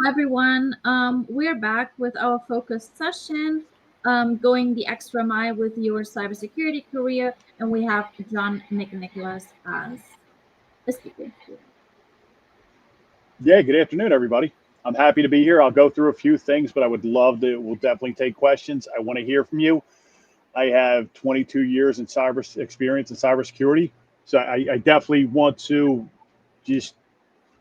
everyone. We're back with our focused session, going the extra mile with your cybersecurity career, and we have John McNicholas as a speaker. Yeah, good afternoon, everybody. I'm happy to be here. I'll go through a few things, but I would love to, we'll definitely take questions. I want to hear from you. I have 22 years in cyber experience in cybersecurity. So I definitely want to just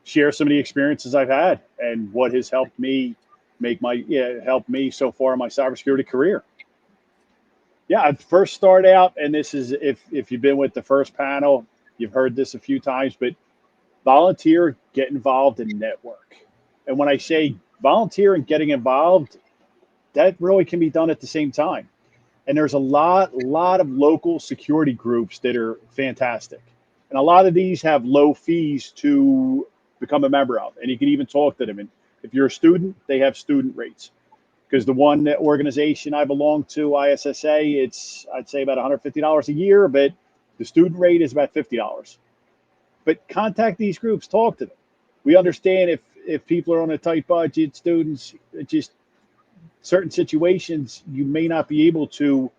share some of the experiences I've had and what has helped me helped me so far in my cybersecurity career. Yeah, I'd first start out, and this is if you've been with the first panel, you've heard this a few times, but volunteer, get involved in network. And when I say volunteer and getting involved, that really can be done at the same time. And there's a lot of local security groups that are fantastic. And a lot of these have low fees to become a member of. And you can even talk to them. And if you're a student, they have student rates. Because the one organization I belong to, ISSA, it's I'd say about $150 a year, but the student rate is about $50. But contact these groups, talk to them. We understand if people are on a tight budget, students, just certain situations, you may not be able to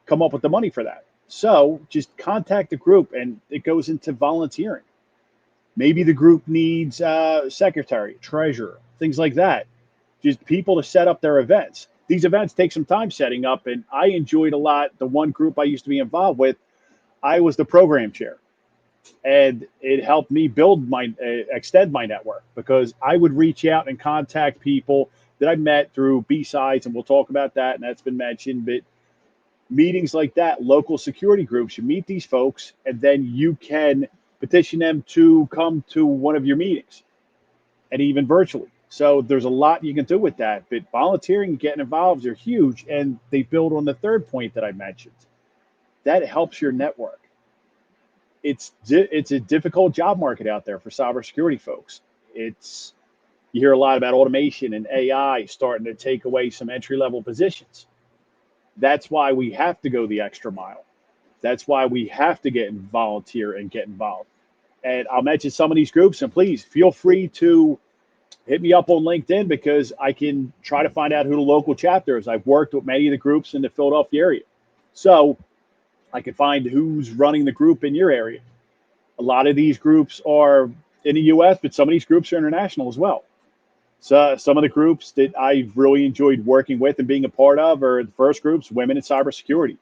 come up with the money for that. So just contact the group, and it goes into volunteering. Maybe the group needs a secretary, treasurer, things like that. Just people to set up their events. These events take some time setting up, and I enjoyed a lot. The one group I used to be involved with, I was the program chair, and it helped me build my extend my network because I would reach out and contact people that I met through B-sides, and we'll talk about that, and that's been mentioned. But meetings like that, local security groups, you meet these folks, and then you can petition them to come to one of your meetings, and even virtually. So there's a lot you can do with that. But volunteering and getting involved are huge, and they build on the third point that I mentioned. That helps your network. It's a difficult job market out there for cybersecurity folks. It's You hear a lot about automation and AI starting to take away some entry level positions. That's why we have to go the extra mile. That's why we have to get in volunteer and get involved. And I'll mention some of these groups, and please feel free to hit me up on LinkedIn because I can try to find out who the local chapter is. I've worked with many of the groups in the Philadelphia area. So I can find who's running the group in your area. A lot of these groups are in the US, but some of these groups are international as well. So some of the groups that I've really enjoyed working with and being a part of are the first groups, Women in Cybersecurity.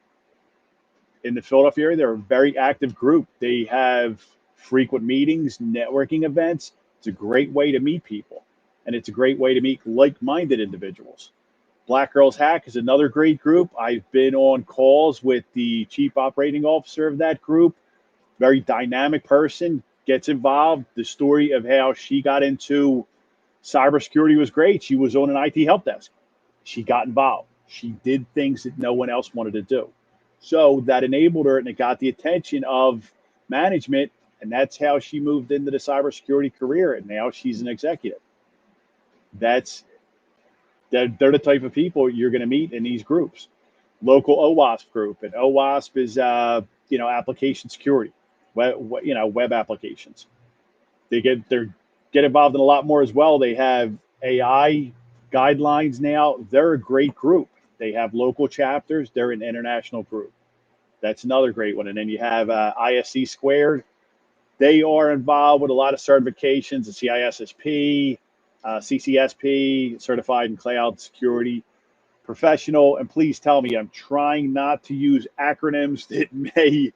In the Philadelphia area, they're a very active group. They have frequent meetings, networking events. It's a great way to meet people, and it's a great way to meet like-minded individuals. Black Girls Hack is another great group. I've been on calls with the chief operating officer of that group. Very dynamic person, gets involved. The story of how she got into cybersecurity was great. She was on an IT help desk. She got involved. She did things that no one else wanted to do. So that enabled her, and it got the attention of management. And that's how she moved into the cybersecurity career. And now she's an executive. That's they're the type of people you're going to meet in these groups. Local OWASP group, and OWASP is application security, web applications. They get involved in a lot more as well. They have AI guidelines now. They're a great group. They have local chapters. They're an international group. That's another great one. And then you have ISC Squared. They are involved with a lot of certifications, the CISSP, CCSP, certified in cloud security professional. And please tell me, I'm trying not to use acronyms that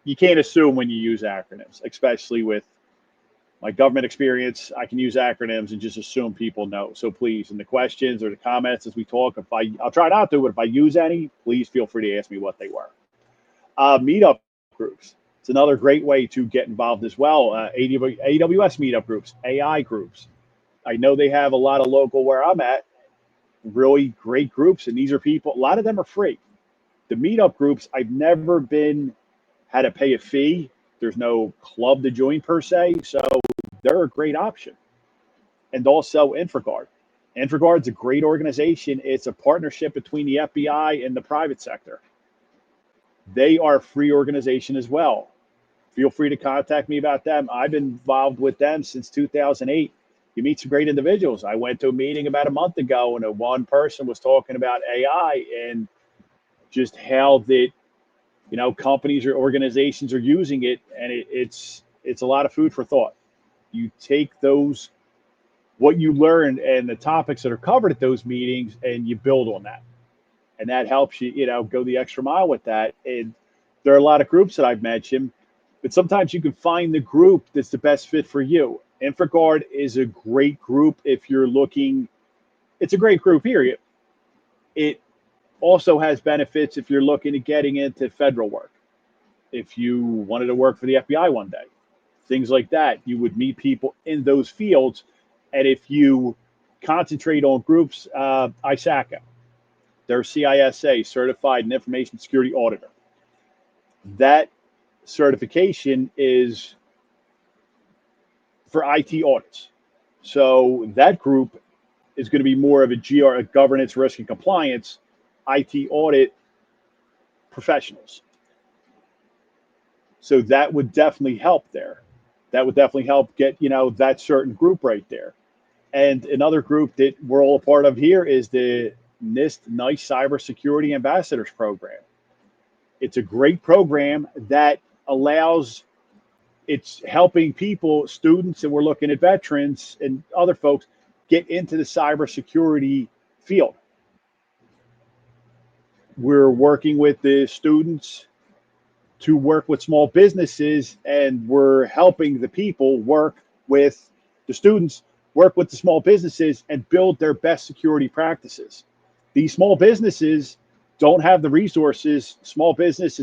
you can't assume when you use acronyms, especially with my government experience. I can use acronyms and just assume people know. So please, in the questions or the comments as we talk, I'll try not to, but if I use any, please feel free to ask me what they were. Meetup groups. It's another great way to get involved as well. AWS meetup groups, AI groups. I know they have a lot of local where I'm at, really great groups, and these are people. A lot of them are free. The meetup groups, I've never had to pay a fee. There's no club to join per se, so they're a great option. And also InfraGard. InfraGard's a great organization. It's a partnership between the FBI and the private sector. They are a free organization as well. Feel free to contact me about them. I've been involved with them since 2008. You meet some great individuals. I went to a meeting about a month ago, and one person was talking about AI and just how that companies or organizations are using it, and it's a lot of food for thought. You take those what you learned and the topics that are covered at those meetings, and you build on that, and that helps you go the extra mile with that. And there are a lot of groups that I've mentioned, but sometimes you can find the group that's the best fit for you. InfraGuard is a great group if you're looking. It's a great group, period. It also has benefits if you're looking at getting into federal work. If you wanted to work for the FBI one day, things like that, you would meet people in those fields. And if you concentrate on groups, ISACA, they're CISA, Certified in Information Security Auditor. That certification is for IT audits. So that group is going to be more of a governance, risk, and compliance, IT audit professionals. So that would definitely help there. That would definitely help get, that certain group right there. And another group that we're all a part of here is the NIST NICE Cybersecurity Ambassadors Program. It's a great program that it's helping people, students, and we're looking at veterans and other folks get into the cybersecurity field. We're working with the students to work with small businesses, and we're helping the people work with the students, work with the small businesses, and build their best security practices. These small businesses don't have the resources. Small business,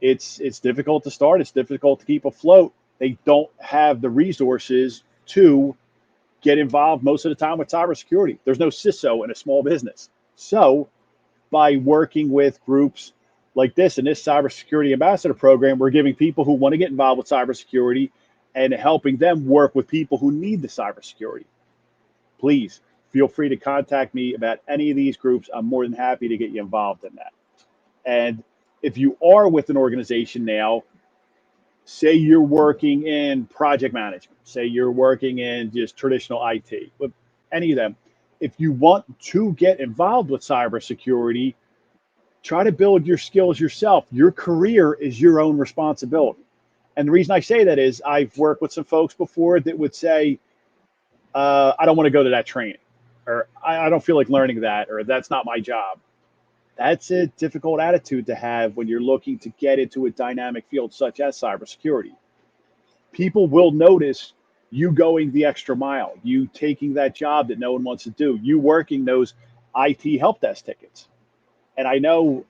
it's difficult to start. It's difficult to keep afloat. They don't have the resources to get involved most of the time with cybersecurity. There's no CISO in a small business. So by working with groups like this in this cybersecurity ambassador program, we're giving people who want to get involved with cybersecurity and helping them work with people who need the cybersecurity. Please feel free to contact me about any of these groups. I'm more than happy to get you involved in that. And if you are with an organization now, say you're working in project management, say you're working in just traditional IT, with any of them, if you want to get involved with cybersecurity, try to build your skills yourself. Your career is your own responsibility. And the reason I say that is I've worked with some folks before that would say, I don't want to go to that training, or I don't feel like learning that, or that's not my job. That's a difficult attitude to have when you're looking to get into a dynamic field such as cybersecurity. People will notice you going the extra mile, you taking that job that no one wants to do, you working those IT help desk tickets. And I know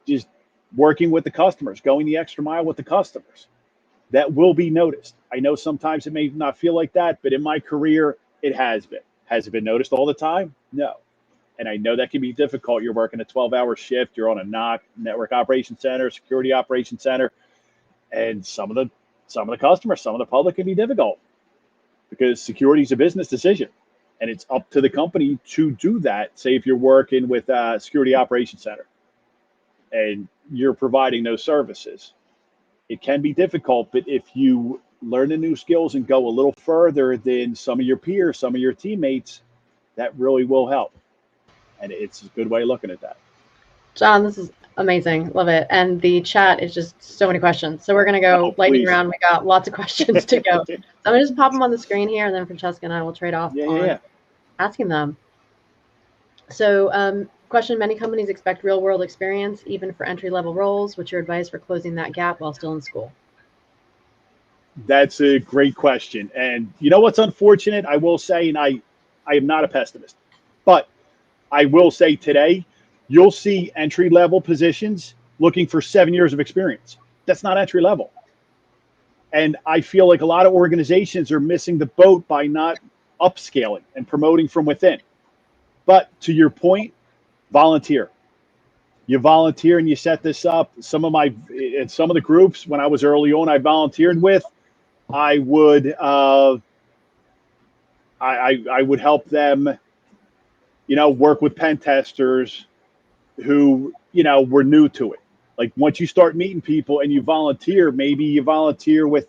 just working with the customers, going the extra mile with the customers, that will be noticed. I know sometimes it may not feel like that, but in my career, it has been. Has it been noticed all the time? No. And I know that can be difficult. You're working a 12-hour shift. You're on a NOC, Network Operations Center, Security Operations Center, and some of the customers, some of the public can be difficult because security is a business decision, and it's up to the company to do that. Say if you're working with a Security Operations Center and you're providing those services, it can be difficult. But if you learn the new skills and go a little further than some of your peers, some of your teammates, that really will help. And it's a good way of looking at that. John, this is amazing. Love it. And the chat is just so many questions. So we're going to go lightning round. We got lots of questions to go. So I'm going to just pop them on the screen here, and then Francesca and I will trade off on asking them. So question, many companies expect real world experience, even for entry-level roles. What's your advice for closing that gap while still in school? That's a great question. And you know what's unfortunate? I will say, and I am not a pessimist, but I will say today, you'll see entry-level positions looking for 7 years of experience. That's not entry level. And I feel like a lot of organizations are missing the boat by not upscaling and promoting from within. But to your point, volunteer. You volunteer and you set this up. Some of the groups when I was early on, I volunteered with, I would I would help them, work with pen testers who, were new to it. Like once you start meeting people and you volunteer, maybe you volunteer with,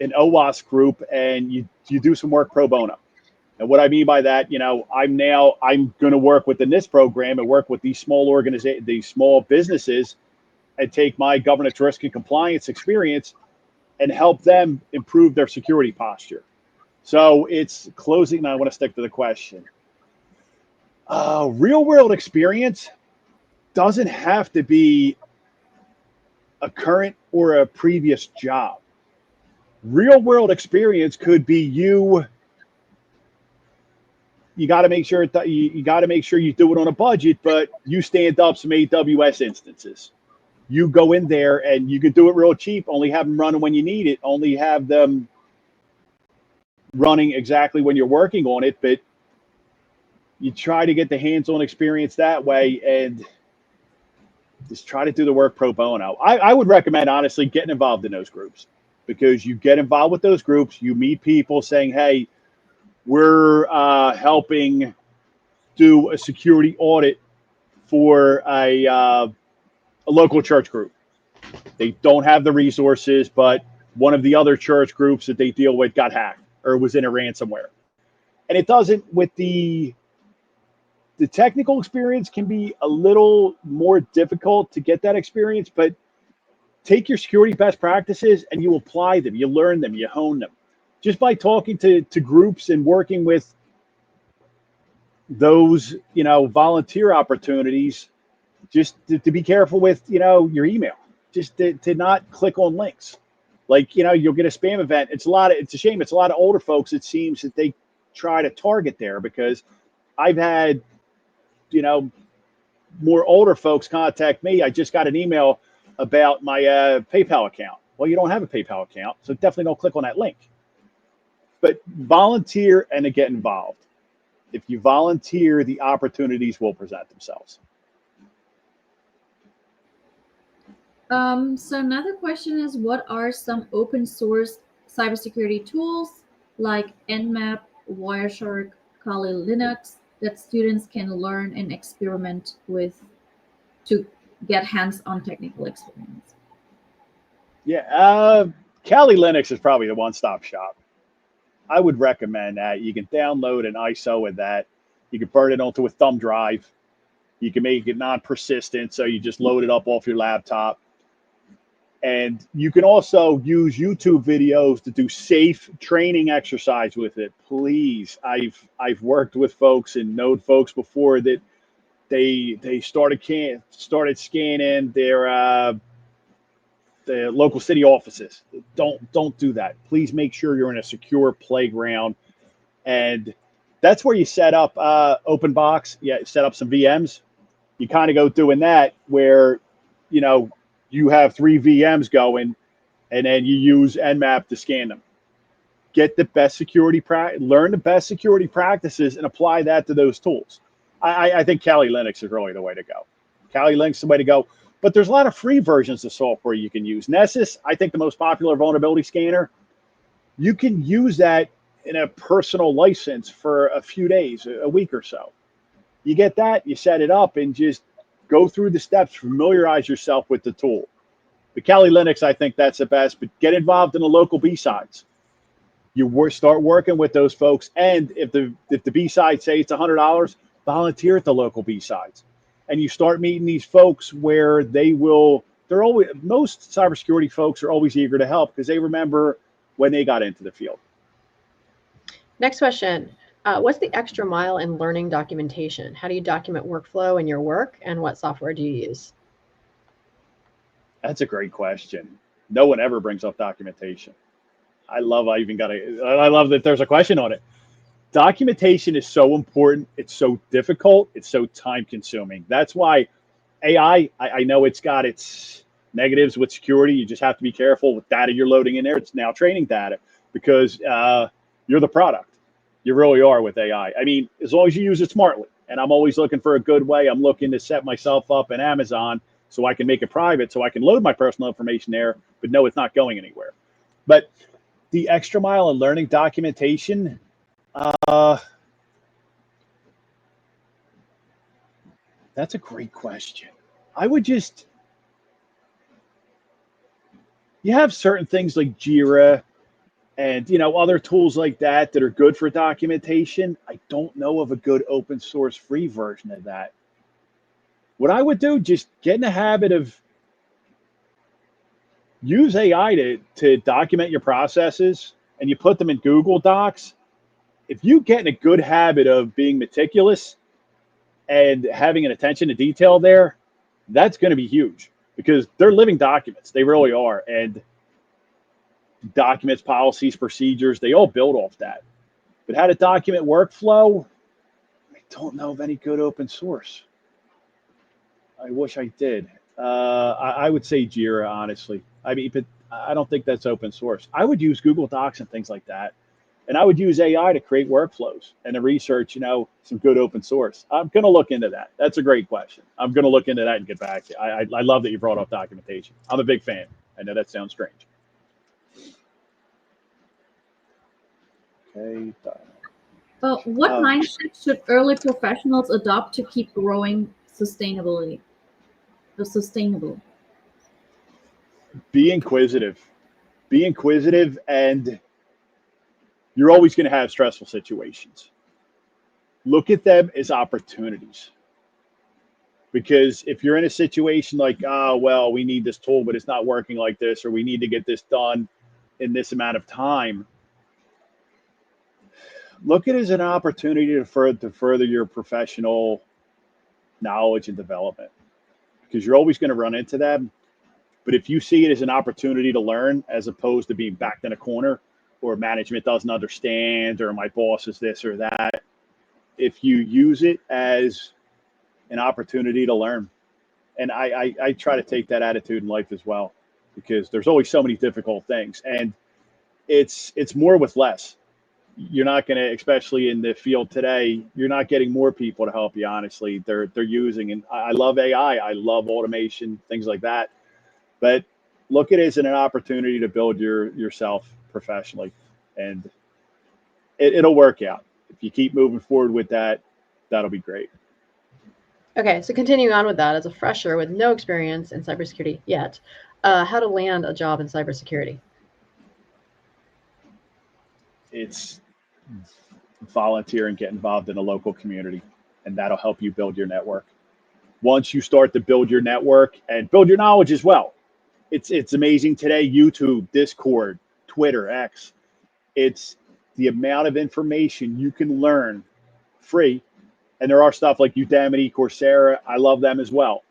an OWASP group and you do some work pro bono. And what I mean by that, I'm going to work with the NIST program and work with these small organizations, these small businesses, and take my governance, risk, and compliance experience and help them improve their security posture. So it's closing. And I want to stick to the question. Real world experience doesn't have to be a current or a previous job. Real world experience could be you got to make sure you got to make sure you do it on a budget, but you stand up some AWS instances. You go in there and you can do it real cheap, only have them running when you need it, only have them running exactly when you're working on it, but you try to get the hands-on experience that way and just try to do the work pro bono. I would recommend, honestly, getting involved in those groups, because you get involved with those groups, you meet people saying, hey, we're helping do a security audit for a local church group. They don't have the resources, but one of the other church groups that they deal with got hacked or was in a ransomware. And it doesn't, with the technical experience can be a little more difficult to get that experience, but take your security best practices and you apply them, you learn them, you hone them. Just by talking to groups and working with those, volunteer opportunities, just to be careful with, your email, just to not click on links. Like, you'll get a spam event. It's a shame. It's a lot of older folks, it seems, that they try to target there, because I've had, more older folks contact me. I just got an email about my PayPal account. Well, you don't have a PayPal account, so definitely don't click on that link. But volunteer and to get involved. If you volunteer, the opportunities will present themselves. So another question is, what are some open source cybersecurity tools like Nmap, Wireshark, Kali Linux that students can learn and experiment with to get hands-on technical experience? Yeah, Kali Linux is probably the one-stop shop. I would recommend that. You can download an ISO with that. You can burn it onto a thumb drive. You can make it non-persistent, so you just load it up off your laptop. And you can also use YouTube videos to do safe training exercise with it. Please, I've worked with folks and known folks before that they started scanning their the local city offices. Don't do that. Please make sure you're in a secure playground, and that's where you set up open box. Yeah, set up some VMs. You kind of go doing that where you have 3 VMs going, and then you use Nmap to scan them. Get the best security learn the best security practices and apply that to those tools. I think Kali Linux is really the way to go. Kali Linux is the way to go. But there's a lot of free versions of software you can use. Nessus, I think the most popular vulnerability scanner, you can use that in a personal license for a few days, a week or so. You get that, you set it up, and just go through the steps, familiarize yourself with the tool. The Kali Linux, I think that's the best, but get involved in the local B-sides. You start working with those folks, and if the B-sides say it's $100, volunteer at the local B-sides. And you start meeting these folks where most cybersecurity folks are always eager to help because they remember when they got into the field. Next question. What's the extra mile in learning documentation? How do you document workflow in your work, and what software do you use? That's a great question. No one ever brings up documentation. I love that there's a question on it. Documentation is so important. It's so difficult. It's so time consuming. That's why AI, I know it's got its negatives with security. You just have to be careful with data you're loading in there. It's now training data because you're the product. You really are with AI. I mean, as long as you use it smartly, and I'm always looking for a good way. I'm looking to set myself up in Amazon so I can make it private, so I can load my personal information there, but no, it's not going anywhere. But the extra mile in learning documentation, that's a great question. You have certain things like Jira and other tools like that are good for documentation. I don't know of a good open source free version of that. What I would do, just get in the habit of use AI to document your processes, and you put them in Google Docs. If you get in a good habit of being meticulous and having an attention to detail there, that's going to be huge, because they're living documents. They really are. And documents, policies, procedures, they all build off that. But how to document workflow, I don't know of any good open source. I wish I did. I would say Jira, honestly. I mean, but I don't think that's open source. I would use Google Docs and things like that. And I would use AI to create workflows and to research, some good open source. I'm going to look into that. That's a great question. I'm going to look into that and get back to you. I love that you brought up documentation. I'm a big fan. I know that sounds strange. Okay. But what mindset should early professionals adopt to keep growing sustainable? Be inquisitive. Be inquisitive, and you're always going to have stressful situations. Look at them as opportunities. Because if you're in a situation like, well, we need this tool, but it's not working like this, or we need to get this done in this amount of time, look at it as an opportunity to further your professional knowledge and development, because you're always going to run into them. But if you see it as an opportunity to learn, as opposed to being backed in a corner, or management doesn't understand, or my boss is this or that, if you use it as an opportunity to learn, and I try to take that attitude in life as well, because there's always so many difficult things, and it's more with less. You're not going to, especially in the field today, you're not getting more people to help you. Honestly, they're using, and I love AI, I love automation, things like that. But look at it as an opportunity to build yourself professionally, and it'll work out. If you keep moving forward with that, that'll be great. Okay, so continuing on with that, as a fresher with no experience in cybersecurity yet, how to land a job in cybersecurity? It's volunteer and get involved in a local community, and that'll help you build your network. Once you start to build your network and build your knowledge as well, it's amazing today. YouTube, Discord, Twitter, X. It's the amount of information you can learn free. And there are stuff like Udemy, Coursera. I love them as well.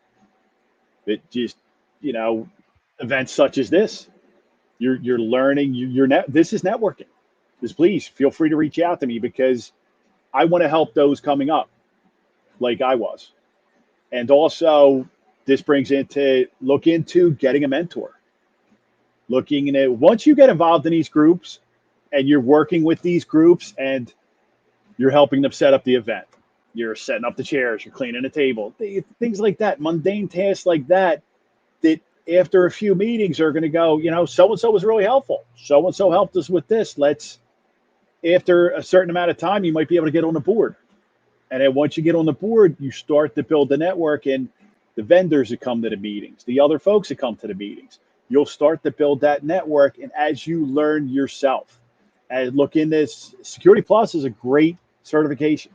But just, events such as this, you're learning. This is networking. Just please feel free to reach out to me, because I want to help those coming up, like I was. And also, this brings look into getting a mentor. Looking at, once you get involved in these groups, and you're working with these groups, and you're helping them set up the event, you're setting up the chairs, you're cleaning the table, things like that, mundane tasks like that, that after a few meetings are going to go, so-and-so was really helpful. So-and-so helped us with this. After a certain amount of time, you might be able to get on the board. And then once you get on the board, you start to build the network, and the vendors that come to the meetings, the other folks that come to the meetings, you'll start to build that network. And as you learn yourself, and look in this, Security Plus is a great certification.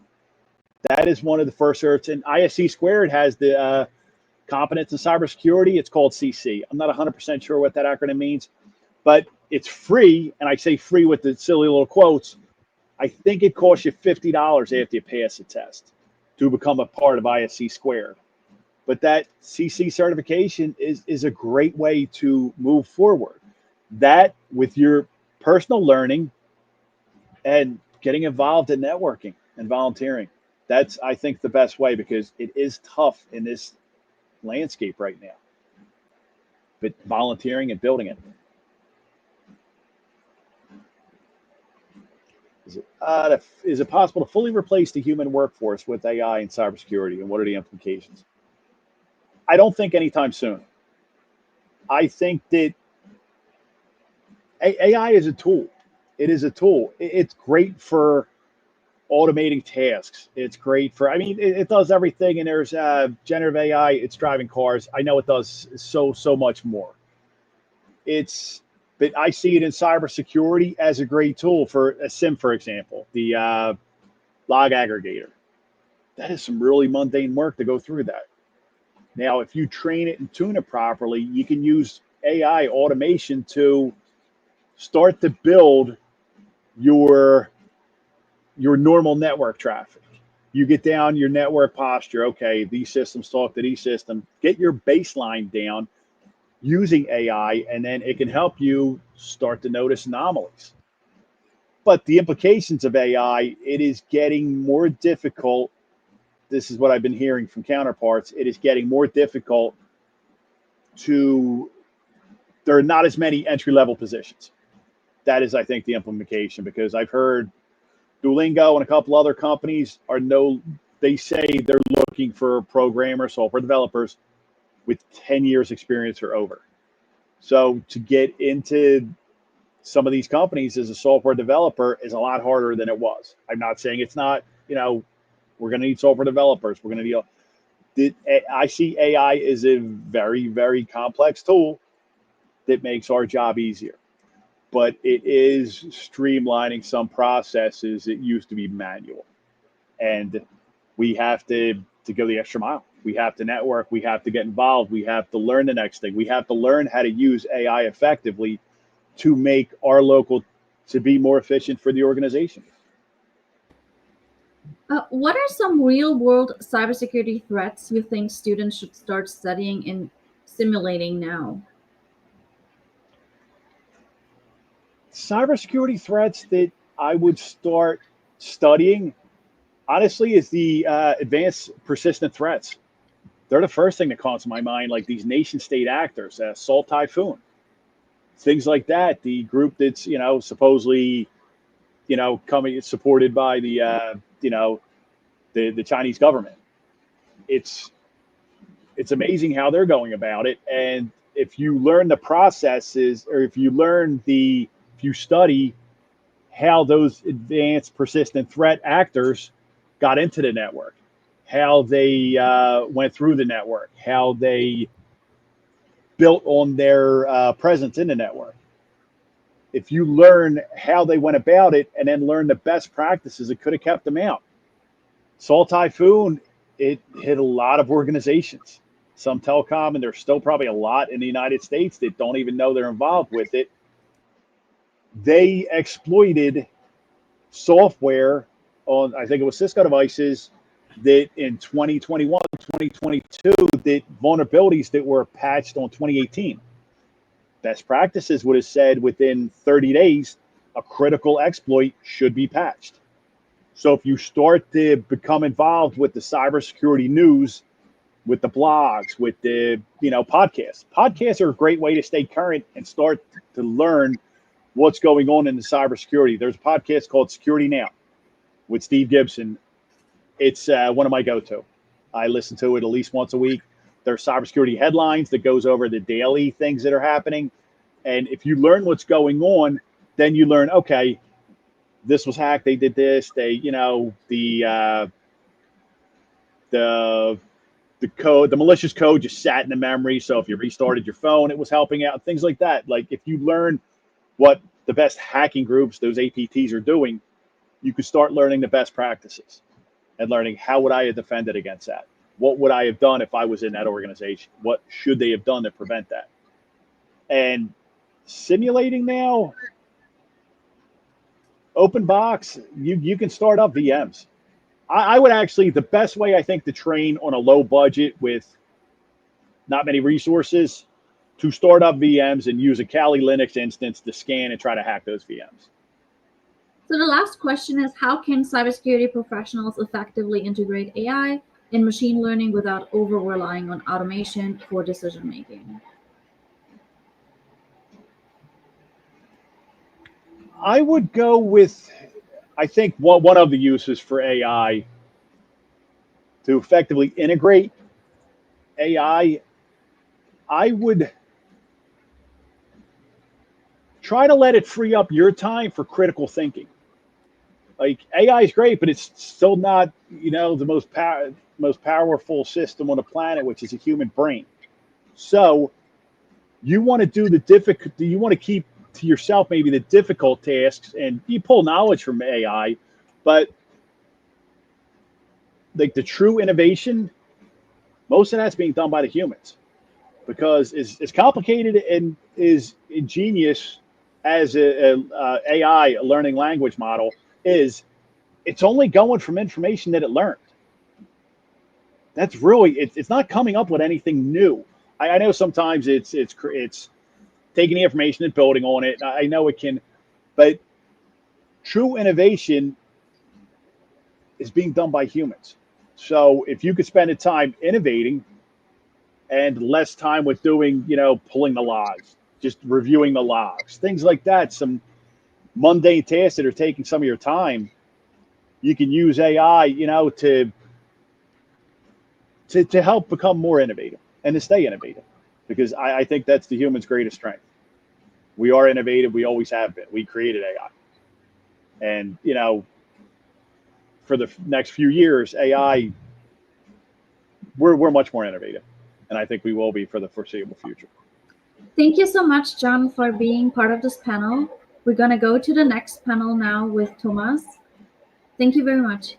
That is one of the first certs. And ISC Squared has the competence in cybersecurity. It's called CC. I'm not 100% sure what that acronym means, but it's free. And I say free with the silly little quotes. I think it costs you $50 after you pass the test to become a part of ISC Squared. But that CC certification is a great way to move forward. That, with your personal learning and getting involved in networking and volunteering, that's, I think, the best way, because it is tough in this landscape right now. But volunteering and building it. Is it possible to fully replace the human workforce with AI in cybersecurity, and what are the implications? I don't think anytime soon. I think that AI is a tool. It is a tool. It's great for automating tasks. It's great for, it does everything. And there's generative AI. It's driving cars. I know it does so much more. It's But I see it in cybersecurity as a great tool for a SIM, for example, the log aggregator. That is some really mundane work to go through that. Now, if you train it and tune it properly, you can use AI automation to start to build your normal network traffic. You get down your network posture. Okay, these systems talk to these systems. Get your baseline down using AI, and then it can help you start to notice anomalies. But the implications of AI, it is getting more difficult. This is what I've been hearing from counterparts. It is getting more difficult there are not as many entry-level positions. That is, I think, the implication, because I've heard Duolingo and a couple other companies they say they're looking for programmers, software developers with 10 years experience or over. So to get into some of these companies as a software developer is a lot harder than it was. I'm not saying it's not, we're going to need software developers. We're going to need, I see AI as a very, very complex tool that makes our job easier. But it is streamlining some processes that used to be manual. And we have to go the extra mile. We have to network. We have to get involved. We have to learn the next thing. We have to learn how to use AI effectively to make our local to be more efficient for the organization. What are some real-world cybersecurity threats you think students should start studying and simulating now? Cybersecurity threats that I would start studying, honestly, is the advanced persistent threats. They're the first thing that comes to my mind, like these nation-state actors, Salt Typhoon, things like that. The group that's supposedly coming supported by the the Chinese government. It's amazing how they're going about it, and if you learn the processes, or if you study how those advanced persistent threat actors got into the network, how they went through the network, how they built on their presence in the network. If you learn how they went about it and then learn the best practices, it could have kept them out. Salt Typhoon, it hit a lot of organizations, some telecom, and there's still probably a lot in the United States that don't even know they're involved with it. They exploited software on, I think it was Cisco devices, that in 2021, 2022, that vulnerabilities that were patched on 2018. Best practices would have said within 30 days, a critical exploit should be patched. So if you start to become involved with the cybersecurity news, with the blogs, with the podcasts are a great way to stay current and start to learn what's going on in the cybersecurity. There's a podcast called Security Now with Steve Gibson. It's one of my go-to. I listen to it at least once a week. There's cybersecurity headlines that goes over the daily things that are happening. And if you learn what's going on, then you learn, okay, this was hacked. They did this. They, the code, the malicious code just sat in the memory. So if you restarted your phone, it was helping out, things like that. Like if you learn what the best hacking groups, those APTs, are doing, you could start learning the best practices and learning how would I have defended against that? What would I have done if I was in that organization? What should they have done to prevent that? And simulating now, open box, you can start up VMs. I would actually, the best way I think to train on a low budget with not many resources, to start up VMs and use a Kali Linux instance to scan and try to hack those VMs. So the last question is, how can cybersecurity professionals effectively integrate AI in machine learning without over-relying on automation for decision-making? I would go with, I think one of the uses for AI to effectively integrate AI, I would try to let it free up your time for critical thinking. Like AI is great, but it's still not, the most powerful system on the planet, which is a human brain. So you want to do you want to keep to yourself maybe the difficult tasks, and you pull knowledge from AI, but like the true innovation, most of that's being done by the humans, because as complicated and as ingenious as a AI, a learning language model, is, it's only going from information that it learned. That's really, it's not coming up with anything new. I know sometimes it's taking the information and building on it. I know it can, but true innovation is being done by humans. So if you could spend the time innovating and less time with doing, pulling the logs, just reviewing the logs, things like that, some mundane tasks that are taking some of your time, you can use AI, to help become more innovative and to stay innovative, because I think that's the human's greatest strength. We are innovative. We always have been. We created AI. And, for the next few years, AI, we're much more innovative. And I think we will be for the foreseeable future. Thank you so much, John, for being part of this panel. We're going to go to the next panel now with Thomas. Thank you very much.